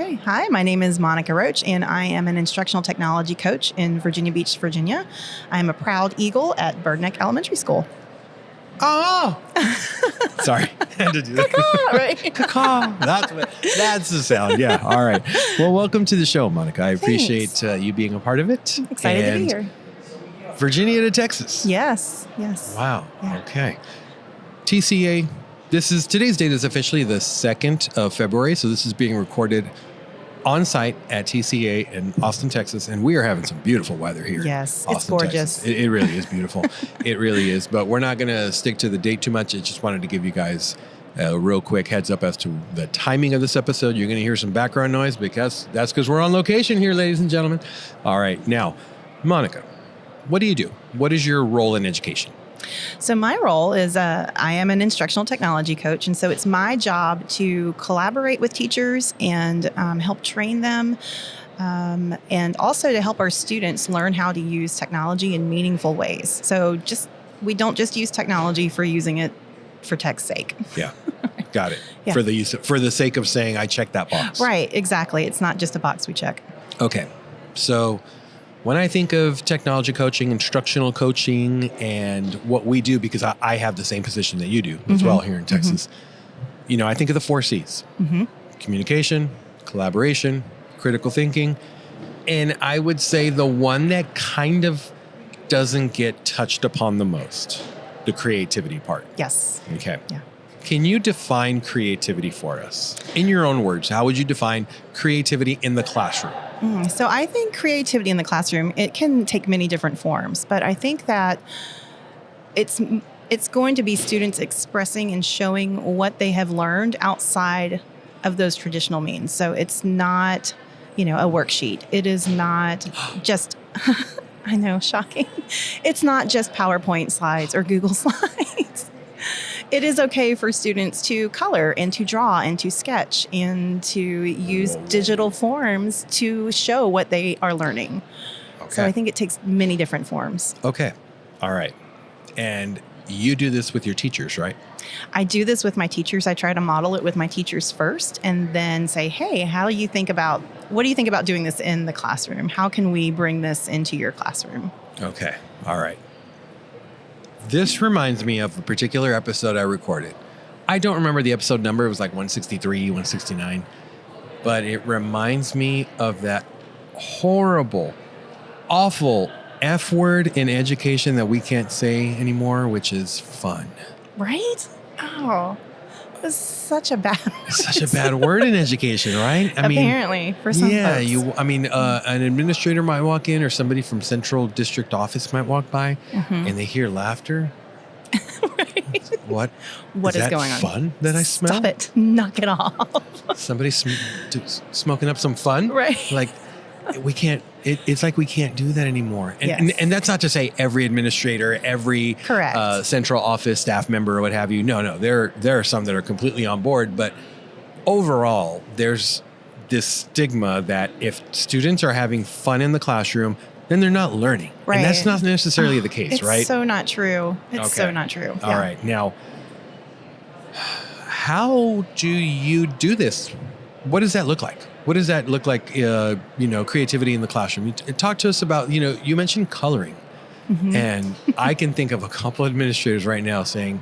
Okay. Hi, my name is Monica Roach, and I am an instructional technology coach in Virginia Beach, Virginia. I am a proud Eagle at Bird Neck Elementary School. Oh, sorry, I had to do that. Caw, right? Caw. That's the sound. Yeah. All right. Well, welcome to the show, Monica. I appreciate you being a part of it. Excited to be here. Virginia to Texas. Yes. Wow. Yeah. Okay. TCEA. Today's date is officially the 2nd of February. So this is being recorded on site at TCEA in Austin, Texas. And we are having some beautiful weather here. Yes, Austin, it's gorgeous. Texas. It really is beautiful. It really is. But we're not going to stick to the date too much. I just wanted to give you guys a real quick heads up as to the timing of this episode. You're going to hear some background noise because we're on location here, ladies and gentlemen. All right. Now, Monica, what do you do? What is your role in education? So my role is I am an instructional technology coach, and so it's my job to collaborate with teachers and help train them, and also to help our students learn how to use technology in meaningful ways. So we don't just use technology for using it for tech's sake. Yeah, got it. Yeah. For the sake of saying I checked that box. Right, exactly. It's not just a box we check. Okay, so when I think of technology coaching, instructional coaching, and what we do, because I have the same position that you do as well here in Texas, I think of the 4 C's. Communication, collaboration, critical thinking, and I would say the one that kind of doesn't get touched upon the most, the creativity part. Yes. Okay. Yeah. Can you define creativity for us? In your own words, how would you define creativity in the classroom? So I think creativity in the classroom, it can take many different forms, but I think that it's going to be students expressing and showing what they have learned outside of those traditional means. So it's not, a worksheet. It is not just, I know, shocking. It's not just PowerPoint slides or Google slides. It is okay for students to color and to draw and to sketch and to use digital forms to show what they are learning. Okay. So I think it takes many different forms. Okay. All right. And you do this with your teachers, right? I do this with my teachers. I try to model it with my teachers first and then say, hey, what do you think about doing this in the classroom? How can we bring this into your classroom? Okay. All right. This reminds me of a particular episode I recorded. I don't remember the episode number. It was like 163, 169. But it reminds me of that horrible, awful F word in education that we can't say anymore, which is fun. Right? Oh, it's such a bad word. It's such a bad word in education, right? Apparently, for some folks. An administrator might walk in or somebody from Central District Office might walk by and they hear laughter. Right. What is going on? Fun that I smell? Stop it. Knock it off. Somebody smoking up some fun? Right. Like, we can't, it's like we can't do that anymore. And that's not to say every administrator, every central office staff member or what have you. No, there are some that are completely on board. But overall, there's this stigma that if students are having fun in the classroom, then they're not learning. Right. And that's not necessarily the case, right? It's so not true. It's so not true. All right. Now, how do you do this? What does that look like? What does that look like, creativity in the classroom? Talk to us about, you mentioned coloring. And I can think of a couple of administrators right now saying,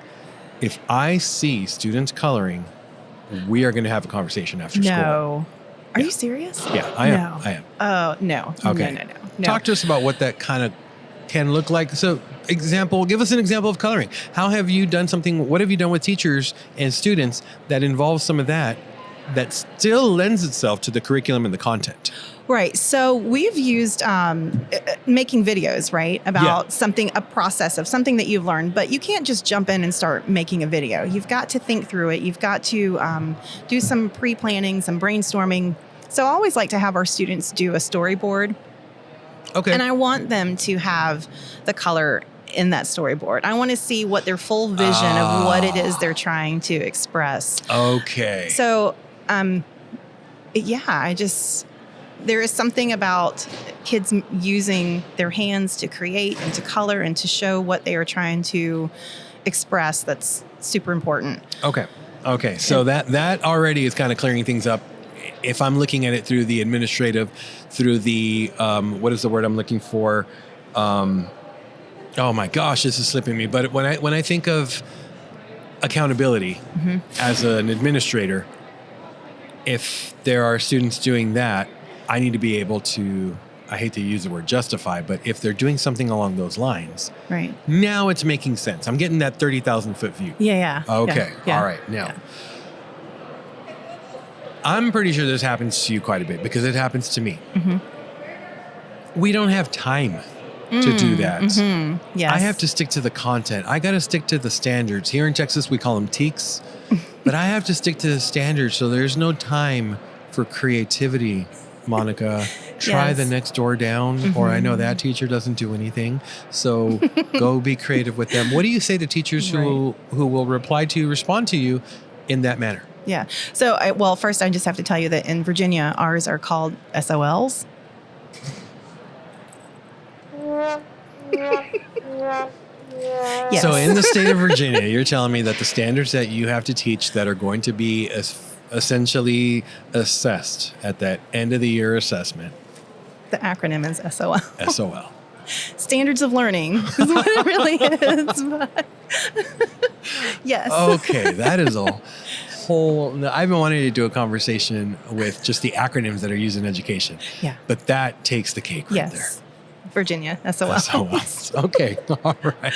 if I see students coloring, we are going to have a conversation after school. No. Are you serious? Yeah, I am. Oh, no. Okay. No. Talk to us about what that kind of can look like. So, give us an example of coloring. How have you done something? What have you done with teachers and students that involves some of that still lends itself to the curriculum and the content? Right. So we've used making videos, right, about a process of something that you've learned, but you can't just jump in and start making a video. You've got to think through it. You've got to do some pre-planning, some brainstorming. So I always like to have our students do a storyboard. Okay. And I want them to have the color in that storyboard. I want to see what their full vision of what it is they're trying to express. Okay. So, there is something about kids using their hands to create and to color and to show what they are trying to express that's super important. Okay. So that already is kind of clearing things up if I'm looking at it through the administrative, through the, what is the word I'm looking for? Oh my gosh, this is slipping me. But when I think of accountability as an administrator, if there are students doing that, I need to be able to, I hate to use the word justify, but if they're doing something along those lines, right now it's making sense. I'm getting that 30,000 foot view. Yeah. Okay. Yeah. All right. Now, I'm pretty sure this happens to you quite a bit because it happens to me. We don't have time to do that. Yes. I have to stick to the content. I got to stick to the standards. Here in Texas, we call them TCEA, but I have to stick to the standards. So there's no time for creativity, Monica. Try the next door down, or I know that teacher doesn't do anything. So go be creative with them. What do you say to teachers who will respond to you in that manner? Yeah. So, well, first I just have to tell you that in Virginia, ours are called SOLs. Yes. So in the state of Virginia, you're telling me that the standards that you have to teach that are going to be essentially assessed at that end of the year assessment. The acronym is SOL. SOL. Standards of learning is what it really is. But yes. Okay, that is a whole... I've been wanting to do a conversation with just the acronyms that are used in education. Yeah. But that takes the cake right there. Virginia, SOL. SOL. Okay, all right.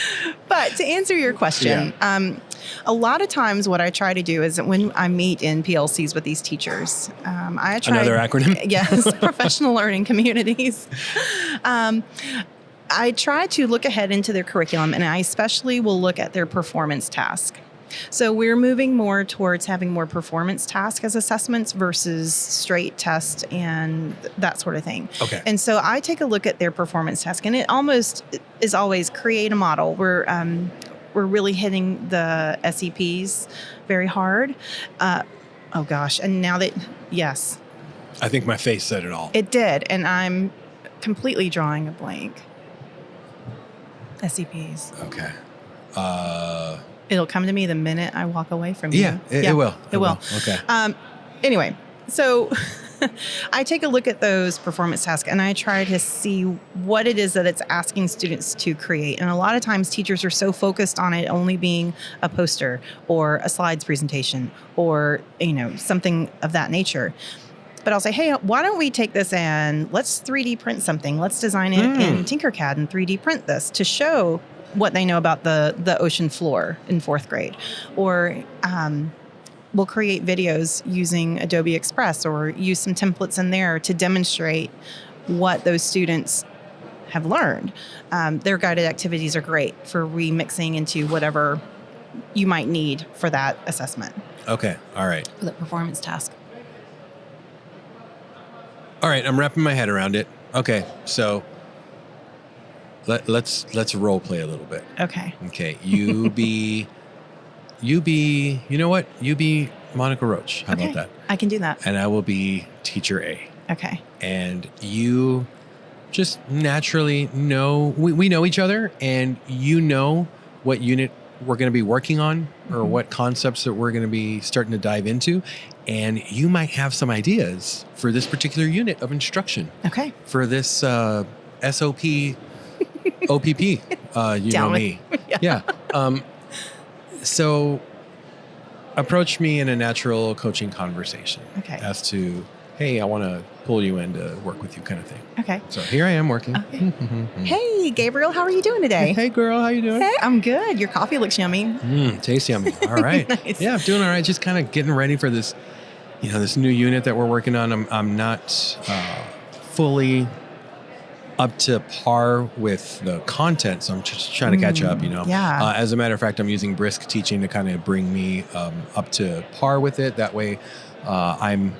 But to answer your question, a lot of times what I try to do is when I meet in PLCs with these teachers, I try... Another acronym? Yes, professional learning communities. I try to look ahead into their curriculum, and I especially will look at their performance task. So we're moving more towards having more performance task as assessments versus straight test and that sort of thing. Okay. And so I take a look at their performance task, and it almost is always create a model. We're really hitting the SEPs very hard. Oh gosh. And now that, yes. I think my face said it all. It did. And I'm completely drawing a blank. SEPs. Okay. It'll come to me the minute I walk away from you. Yeah, it will. It will. Okay. Anyway, so I take a look at those performance tasks and I try to see what it is that it's asking students to create. And a lot of times teachers are so focused on it only being a poster or a slides presentation or, something of that nature. But I'll say, hey, why don't we take this and let's 3D print something. Let's design it in Tinkercad and 3D print this to show what they know about the ocean floor in 4th grade. Or we'll create videos using Adobe Express or use some templates in there to demonstrate what those students have learned. Their guided activities are great for remixing into whatever you might need for that assessment. Okay. All right. For the performance task. All right. I'm wrapping my head around it. Okay. So let's role play a little bit. Okay. Okay. You be Monica Roach. How about that? I can do that. And I will be teacher A. Okay. And you just naturally know, we know each other, and you know what unit we're going to be working on or what concepts that we're going to be starting to dive into. And you might have some ideas for this particular unit of instruction. Okay. For this SOP, OPP, you know me. Yeah. So approach me in a natural coaching conversation. Okay. As to, hey, I want to pull you in to work with you kind of thing. Okay. So here I am working. Okay. Hey, Gabriel, how are you doing today? Hey, girl, how you doing? Hey, I'm good. Your coffee looks yummy. Tastes yummy. All right. Nice. Yeah, I'm doing all right. Just kind of getting ready for this, this new unit that we're working on. I'm not fully up to par with the content, so I'm just trying to catch up, Yeah. As a matter of fact, I'm using Brisk Teaching to kind of bring me up to par with it. That way I'm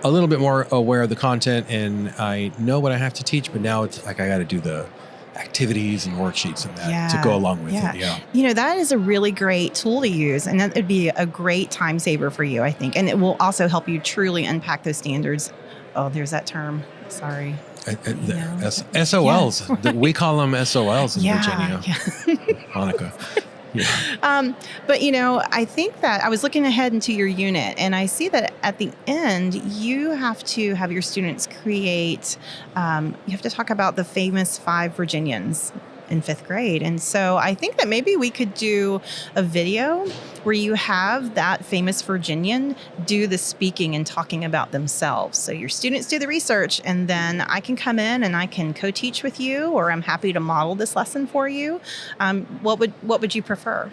a little bit more aware of the content and I know what I have to teach, but now it's like I got to do the activities and worksheets and that to go along with it. Yeah. That is a really great tool to use, and that would be a great time saver for you, I think. And it will also help you truly unpack those standards. Oh, there's that term. Sorry. SOLs. Yeah. We call them SOLs in Virginia. Yeah. Monica. Yeah. But, I think that I was looking ahead into your unit, and I see that at the end, you have to have your students create, you have to talk about the famous 5 Virginians in 5th grade. And so I think that maybe we could do a video where you have that famous Virginian do the speaking and talking about themselves. So your students do the research, and then I can come in and I can co-teach with you, or I'm happy to model this lesson for you. What would you prefer?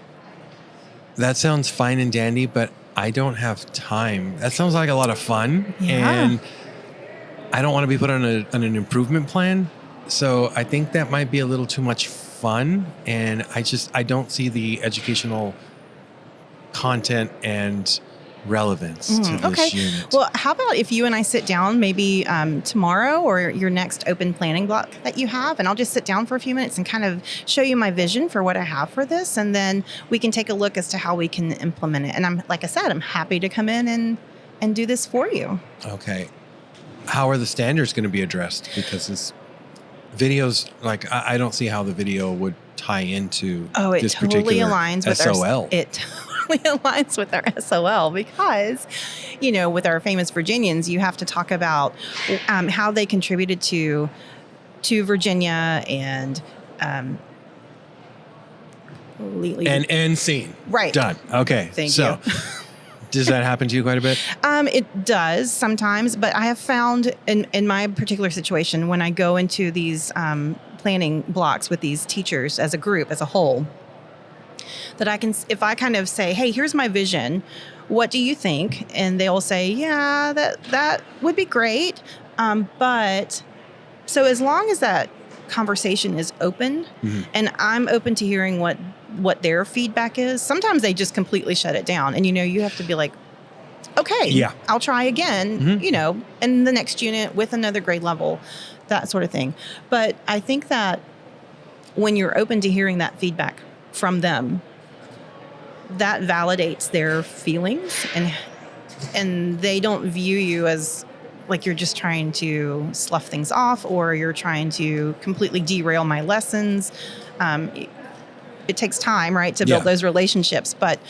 That sounds fine and dandy, but I don't have time. That sounds like a lot of fun. Yeah. And I don't want to be put on an improvement plan. So I think that might be a little too much fun. And I don't see the educational content and relevance to this unit. Well, how about if you and I sit down maybe tomorrow or your next open planning block that you have, and I'll just sit down for a few minutes and kind of show you my vision for what I have for this, and then we can take a look as to how we can implement it. And like I said, I'm happy to come in and do this for you. Okay. How are the standards going to be addressed? Because this videos, like I don't see how the video would tie into this totally particular aligns with SOL. It totally aligns with our SOL because, with our famous Virginians, you have to talk about how they contributed to Virginia and and scene. Right. Done. Okay. Thank you. Does that happen to you quite a bit? It does sometimes, but I have found in my particular situation, when I go into these planning blocks with these teachers as a group, as a whole, that I can, if I kind of say, hey, here's my vision, what do you think? And they'll say, yeah, that would be great. But so as long as that conversation is open, and I'm open to hearing what their feedback is, sometimes they just completely shut it down. And, you have to be like, okay, yeah, I'll try again, in the next unit with another grade level, that sort of thing. But I think that when you're open to hearing that feedback from them, that validates their feelings, and they don't view you as like you're just trying to slough things off, or you're trying to completely derail my lessons. It takes time, right, to build those relationships. But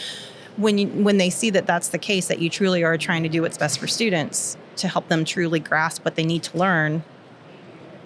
when they see that that's the case, that you truly are trying to do what's best for students to help them truly grasp what they need to learn,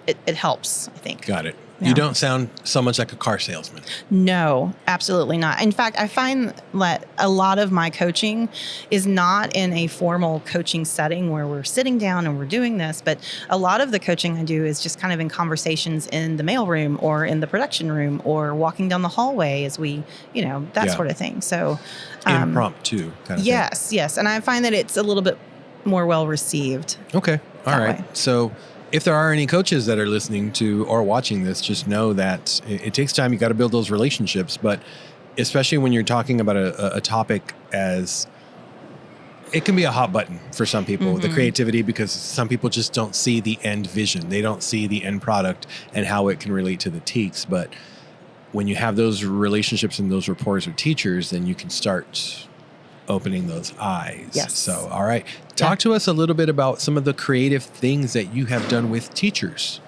it helps, I think. Got it. Yeah. You don't sound so much like a car salesman. No, absolutely not. In fact, I find that a lot of my coaching is not in a formal coaching setting where we're sitting down and we're doing this, but a lot of the coaching I do is just kind of in conversations in the mailroom or in the production room or walking down the hallway as we, that sort of thing. So impromptu kind of thing. Yes. And I find that it's a little bit more well received. Okay. All right. Way. So if there are any coaches that are listening to or watching this, just know that it takes time. You got to build those relationships, but especially when you're talking about a topic, as it can be a hot button for some people, the creativity, because some people just don't see the end vision. They don't see the end product and how it can relate to the TEKS. But when you have those relationships and those rapports with teachers, then you can start opening those eyes. Yes. So, all right. Talk to us a little bit about some of the creative things that you have done with teachers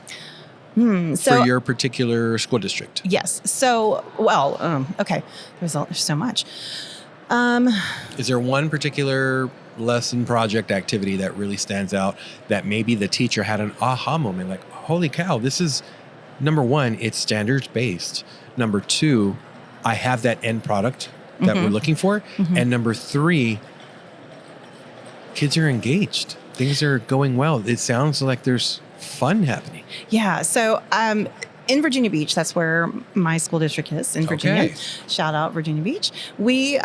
for your particular school district. Yes. So, okay. There's so much. Is there one particular lesson, project, activity that really stands out that maybe the teacher had an aha moment, like, holy cow, this is, number one, it's standards based. Number two, I have that end product that we're looking for. And number three, kids are engaged. Things are going well. It sounds like there's fun happening. Yeah. So in Virginia Beach, that's where my school district is, in Virginia. Okay. Shout out Virginia Beach. We,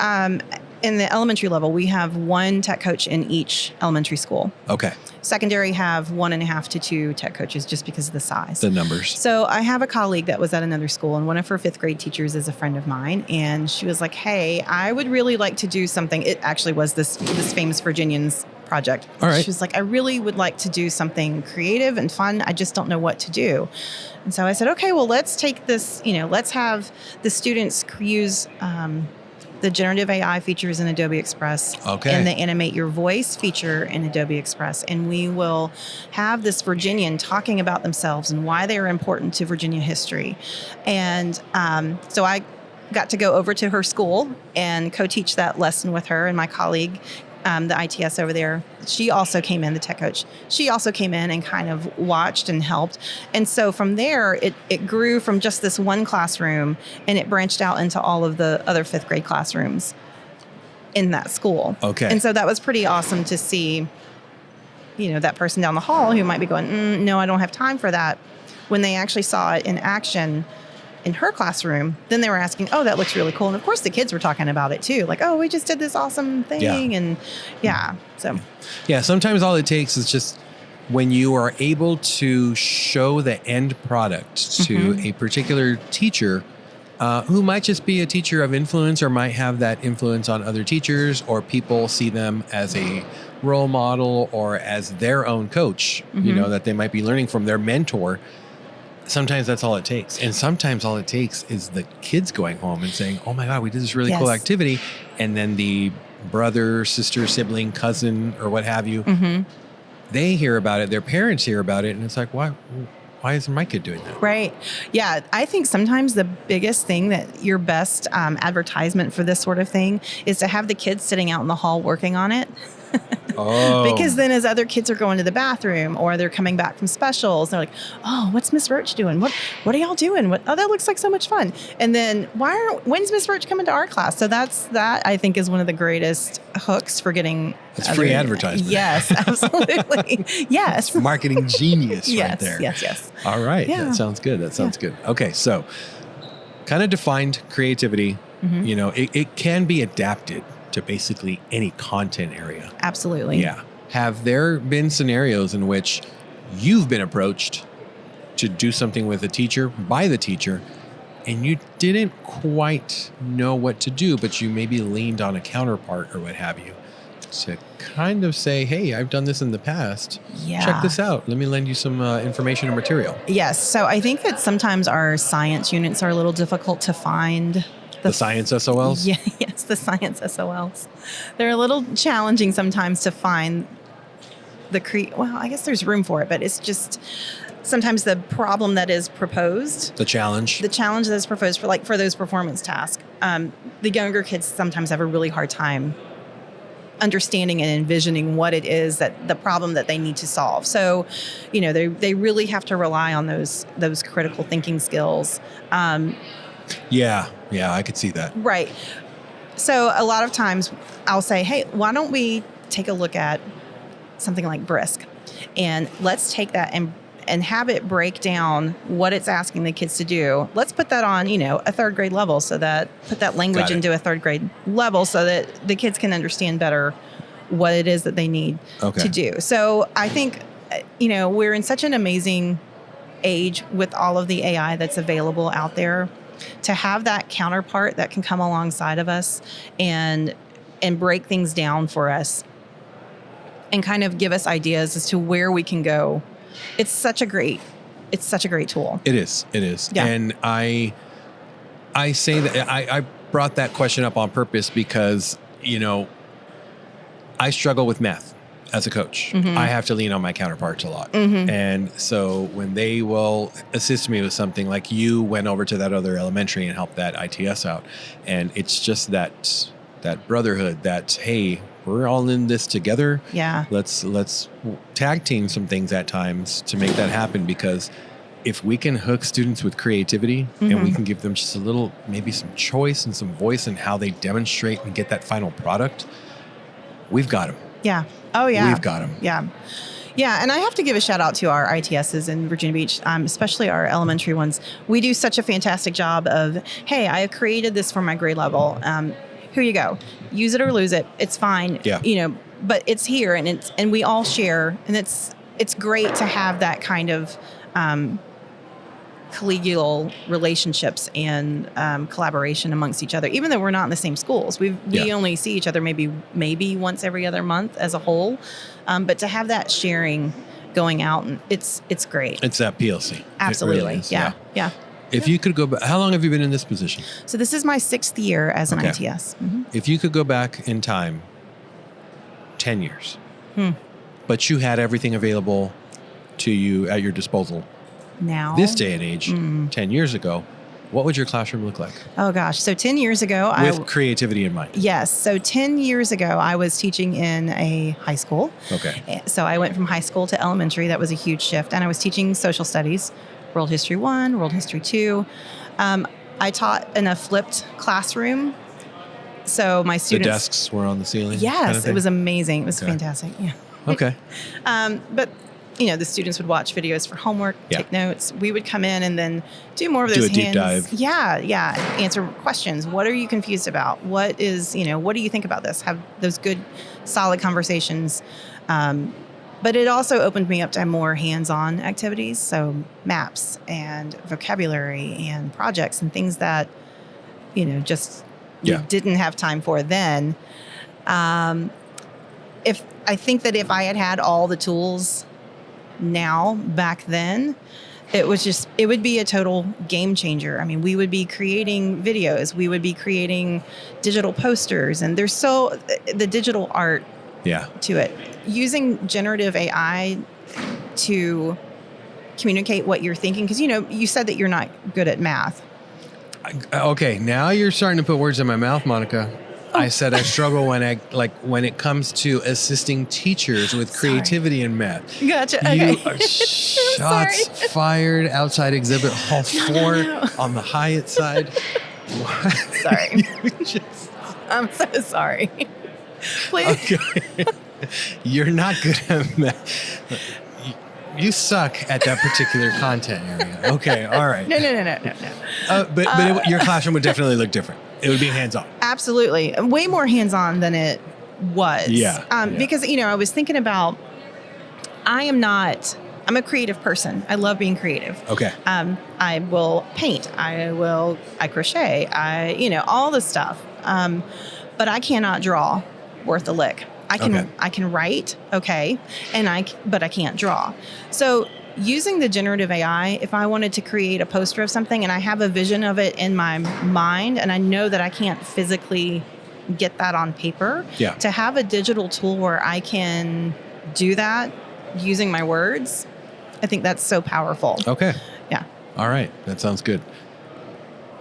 in the elementary level, we have one tech coach in each elementary school. Okay. Secondary have 1.5 to 2 tech coaches just because of the size. The numbers. So I have a colleague that was at another school, and one of her 5th grade teachers is a friend of mine. And she was like, hey, I would really like to do something. It actually was this famous Virginians project. All right. She was like, I really would like to do something creative and fun. I just don't know what to do. And so I said, okay, well, let's take this, let's have the students use the generative AI features in Adobe Express and the animate your voice feature in Adobe Express. And we will have this Virginian talking about themselves and why they are important to Virginia history. And so I got to go over to her school and co-teach that lesson with her, and my colleague, the ITS over there, she also came in, the tech coach. She also came in and kind of watched and helped. And so from there, it grew from just this one classroom, and it branched out into all of the other 5th grade classrooms in that school. Okay. And so that was pretty awesome to see, that person down the hall who might be going, no, I don't have time for that. When they actually saw it in action in her classroom, then they were asking, oh, that looks really cool. And of course the kids were talking about it too. Like, oh, we just did this awesome thing. Yeah. And so. Yeah. Sometimes all it takes is just when you are able to show the end product to a particular teacher, who might just be a teacher of influence or might have that influence on other teachers, or people see them as a role model or as their own coach, that they might be learning from their mentor. Sometimes that's all it takes. And sometimes all it takes is the kids going home and saying, oh my God, we did this really cool activity. And then the brother, sister, sibling, cousin, or what have you, they hear about it, their parents hear about it. And it's like, why isn't my kid doing that? Right. Yeah. I think sometimes the biggest thing that your best advertisement for this sort of thing is to have the kids sitting out in the hall working on it. Because then as other kids are going to the bathroom or they're coming back from specials, they're like, oh, what's Miss Roach doing? What are y'all doing? Oh, that looks like so much fun. And then when's Miss Roach coming to our class? So that I think is one of the greatest hooks for getting. It's free advertisement. Yes, absolutely. Yes. Marketing genius right there. Yes. All right. Yeah. That sounds good. Good. Okay. So kind of defined creativity, it can be adapted to basically any content area. Absolutely. Yeah. Have there been scenarios in which you've been approached to do something with a teacher, by the teacher, and you didn't quite know what to do, but you maybe leaned on a counterpart or what have you to kind of say, hey, I've done this in the past. Yeah. Check this out. Let me lend you some information or material. Yes. So I think that sometimes our science units are a little difficult to find. The science SOLs? Yes, the science SOLs. They're a little challenging sometimes to find well, I guess there's room for it, but it's just sometimes the problem that is proposed. The challenge that is proposed for those performance tasks. The younger kids sometimes have a really hard time understanding and envisioning what it is that the problem that they need to solve. So, they really have to rely on those critical thinking skills. Yeah, I could see that. Right. So a lot of times I'll say, hey, why don't we take a look at something like Brisk, and let's take that and have it break down what it's asking the kids to do. Let's put that on, a 3rd grade level, so that put that language into a 3rd grade level so that the kids can understand better what it is that they need to do. So I think, we're in such an amazing age with all of the AI that's available out there, to have that counterpart that can come alongside of us and break things down for us and kind of give us ideas as to where we can go. It's such a great tool. It is. Yeah. And I say that I brought that question up on purpose because, I struggle with math as a coach. I have to lean on my counterparts a lot. And so when they will assist me with something, like you went over to that other elementary and helped that ITS out. And it's just that brotherhood, that, hey, we're all in this together. Yeah. Let's tag team some things at times to make that happen, because if we can hook students with creativity and we can give them just a little, maybe some choice and some voice in how they demonstrate and get that final product, we've got them. Yeah. Oh, yeah. We've got them. Yeah. Yeah. And I have to give a shout out to our ITSs in Virginia Beach, especially our elementary ones. We do such a fantastic job of, hey, I have created this for my grade level. Here you go. Use it or lose it. It's fine. Yeah. But it's here, and we all share. And it's great to have that kind of collegial relationships and collaboration amongst each other, even though we're not in the same schools. We only see each other maybe once every other month as a whole, but to have that sharing going out, and it's great. It's that PLC. Absolutely. Really is. Yeah. If you could go back, how long have you been in this position? So this is my 6th year as an ITS. If you could go back in time 10 years, but you had everything available to you at your disposal now, this day and age, 10 years ago, what would your classroom look like? Oh gosh. So 10 years ago, With creativity in mind. yes. So 10 years ago, I was teaching in a high school. Okay. So I went from high school to elementary. That was a huge shift. And I was teaching social studies, World History 1, World History 2. I taught in a flipped classroom. So my The students... desks were on the ceiling? Yes, kind of it was thing? amazing. It was fantastic. Yeah. Okay. But the students would watch videos for homework, take notes. We would come in and then do more of those Do a deep dive. Yeah. Answer questions. What are you confused about? What do you think about this? Have those good, solid conversations. But it also opened me up to more hands-on activities. So maps and vocabulary and projects and things that, just we didn't have time for then. If I had had all the tools now back then, it would be a total game changer. I mean, we would be creating videos, we would be creating digital posters, and there's the digital art to it. Using generative AI to communicate what you're thinking, because you said that you're not good at math. Okay, now you're starting to put words in my mouth, Monica. I said I struggle when it comes to assisting teachers with creativity in math. Gotcha. Okay. You are shots fired outside exhibit hall 4 on the Hyatt side. Sorry. I'm so sorry. Please. Okay. You're not good at math. You suck at that particular content area. Okay, all right. No. But your classroom would definitely look different. It would be hands-on. Absolutely. Way more hands-on than it was. Yeah. Because, I was thinking about, I'm a creative person. I love being creative. Okay. I will paint. I crochet. All this stuff. But I cannot draw worth a lick. I can write, but I can't draw. So using the generative AI, if I wanted to create a poster of something and I have a vision of it in my mind and I know that I can't physically get that on paper, to have a digital tool where I can do that using my words, I think that's so powerful. Okay. Yeah. All right. That sounds good.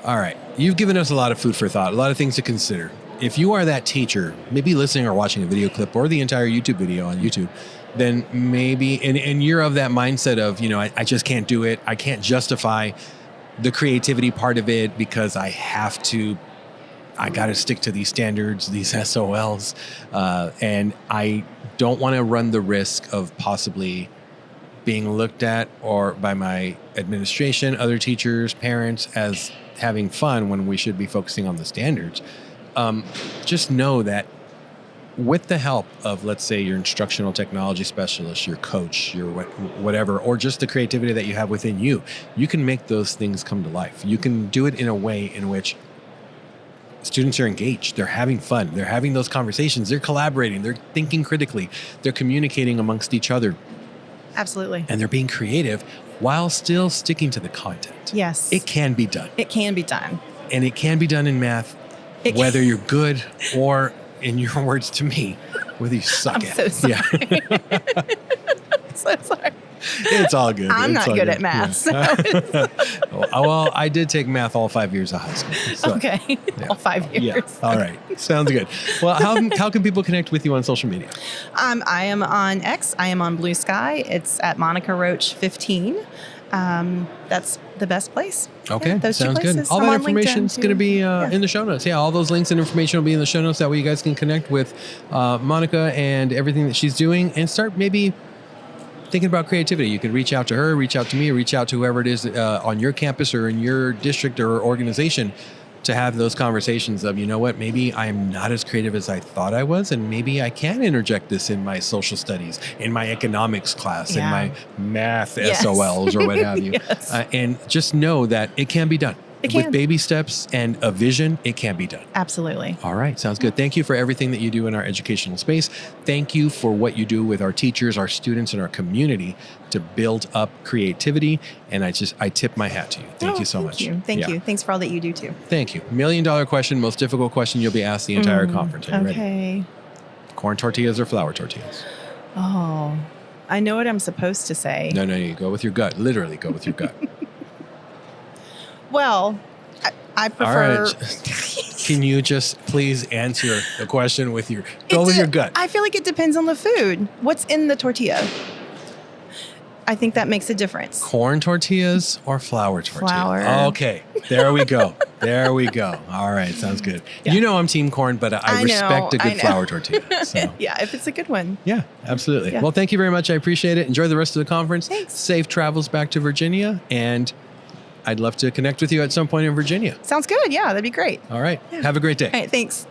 All right. You've given us a lot of food for thought, a lot of things to consider. If you are that teacher, maybe listening or watching a video clip or the entire YouTube video on YouTube, then maybe, and you're of that mindset of, I just can't do it. I can't justify the creativity part of it because I got to stick to these standards, these SOLs. And I don't want to run the risk of possibly being looked at or by my administration, other teachers, parents as having fun when we should be focusing on the standards. Just know that with the help of, let's say, your instructional technology specialist, your coach, your whatever, or just the creativity that you have within you, you can make those things come to life. You can do it in a way in which students are engaged. They're having fun. They're having those conversations. They're collaborating. They're thinking critically. They're communicating amongst each other. Absolutely. And they're being creative while still sticking to the content. Yes. It can be done. It can be done. And it can be done in math, whether you're good or, in your words to me, whether you suck at it. So sorry. I'm so sorry. It's all good. I'm not good at math. Yeah. Well, I did take math all 5 years of high school. So, okay. Yeah. All 5 years. Yeah. All right. Sounds good. Well, how can people connect with you on social media? I am on X. I am on Blue Sky. It's at Monica Roach 15. That's the best place. Okay, yeah, those sounds good. All that information is going to be in the show notes. Yeah, all those links and information will be in the show notes. That way you guys can connect with Monica and everything that she's doing and start maybe thinking about creativity. You can reach out to her, reach out to me, or reach out to whoever it is on your campus or in your district or organization to have those conversations of, maybe I am not as creative as I thought I was, and maybe I can interject this in my social studies, in my economics class, in my math SOLs or what have you. Yes. And just know that it can be done. With baby steps and a vision, it can be done. Absolutely. All right. Sounds good. Thank you for everything that you do in our educational space. Thank you for what you do with our teachers, our students, and our community to build up creativity. And I tip my hat to you. Thank you so much. Thank you. Thanks for all that you do too. Thank you. $1 million question, most difficult question you'll be asked the entire conference. Are you ready? Corn tortillas or flour tortillas? Oh, I know what I'm supposed to say. No, you go with your gut. Literally go with your gut. Well, I All prefer. right. Can you just please answer the question with your gut? I feel like it depends on the food. What's in the tortilla? I think that makes a difference. Corn tortillas or flour tortillas? Flour. Okay. There we go. There we go. All right. Sounds good. Yeah. You know I'm team corn, but I respect a good flour tortilla. So. Yeah, if it's a good one. Yeah, absolutely. Yeah. Well, thank you very much. I appreciate it. Enjoy the rest of the conference. Thanks. Safe travels back to Virginia. And I'd love to connect with you at some point in Virginia. Sounds good. Yeah, that'd be great. All right. Yeah. Have a great day. All right, thanks.